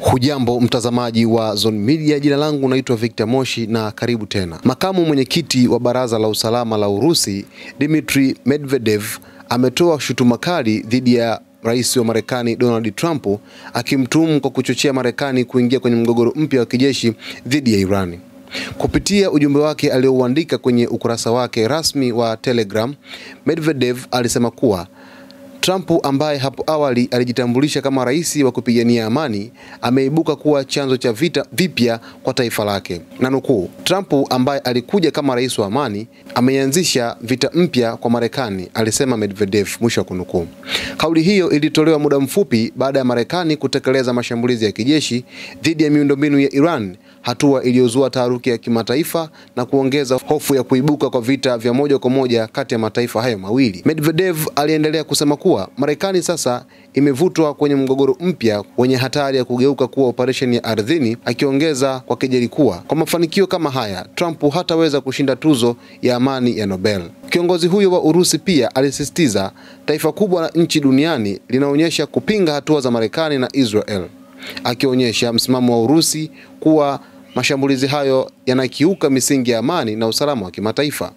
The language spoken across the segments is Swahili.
Hujambo mtazamaji wa Zone Media, jina langu naitwa Victor Moshi na karibu tena. Makamu mwenyekiti wa Baraza la Usalama la Urusi, Dmitry Medvedev, ametoa shutuma kali dhidi ya Rais wa Marekani Donald Trump, akimtuhumu kwa kuchochea Marekani kuingia kwenye mgogoro mpya wa kijeshi dhidi ya Iran. Kupitia ujumbe wake aliouandika kwenye ukurasa wake rasmi wa Telegram, Medvedev alisema kuwa Trump, ambaye hapo awali alijitambulisha kama rais wa kupigania amani, ameibuka kuwa chanzo cha vita vipya kwa taifa lake. Na nukuu, Trump ambaye alikuja kama rais wa amani ameanzisha vita mpya kwa Marekani, alisema Medvedev, mwisho wa kunukuu. Kauli hiyo ilitolewa muda mfupi baada ya Marekani kutekeleza mashambulizi ya kijeshi dhidi ya miundombinu ya Iran, hatua iliyozua taharuki ya kimataifa na kuongeza hofu ya kuibuka kwa vita vya moja kwa moja kati ya mataifa hayo mawili. Medvedev aliendelea kusema kuwa Marekani sasa imevutwa kwenye mgogoro mpya wenye hatari ya kugeuka kuwa operesheni ya ardhini, akiongeza kwa kejeli kuwa kwa mafanikio kama haya Trump hataweza kushinda tuzo ya amani ya Nobel. Kiongozi huyo wa Urusi pia alisisitiza taifa kubwa la nchi duniani linaonyesha kupinga hatua za Marekani na Israel, akionyesha msimamo wa Urusi kuwa mashambulizi hayo yanakiuka misingi ya amani na usalama wa kimataifa.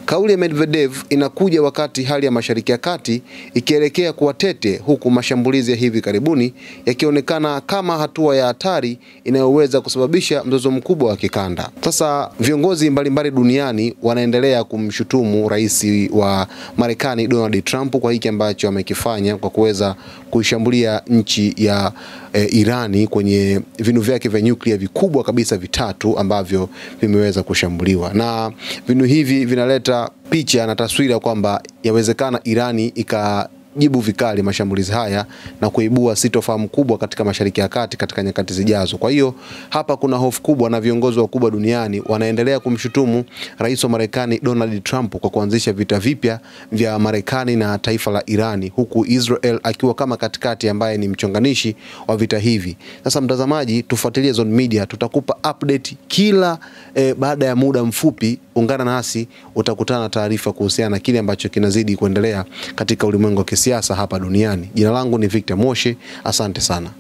Kauli ya Medvedev inakuja wakati hali ya Mashariki ya Kati ikielekea kuwa tete, huku mashambulizi ya hivi karibuni yakionekana kama hatua ya hatari inayoweza kusababisha mzozo mkubwa wa kikanda. Sasa viongozi mbalimbali duniani wanaendelea kumshutumu rais wa Marekani Donald Trump kwa hiki ambacho amekifanya kwa kuweza kuishambulia nchi ya Irani kwenye vinu vyake vya nyuklia vikubwa kabisa vitatu ambavyo vimeweza kushambuliwa. Na vinu hivi vinaleta picha na taswira kwamba yawezekana Irani ikajibu vikali mashambulizi haya na kuibua sitofahamu kubwa katika Mashariki ya Kati katika nyakati zijazo. Kwa hiyo hapa kuna hofu kubwa na viongozi wakubwa duniani wanaendelea kumshutumu rais wa Marekani Donald Trump kwa kuanzisha vita vipya vya Marekani na taifa la Irani, huku Israel akiwa kama katikati ambaye ni mchonganishi wa vita hivi. Sasa mtazamaji, tufuatilie Zone Media, tutakupa update kila baada ya muda mfupi. Ungana nasi, utakutana na taarifa kuhusiana na kile ambacho kinazidi kuendelea katika ulimwengu wa kisiasa hapa duniani. Jina langu ni Victor Moshi, asante sana.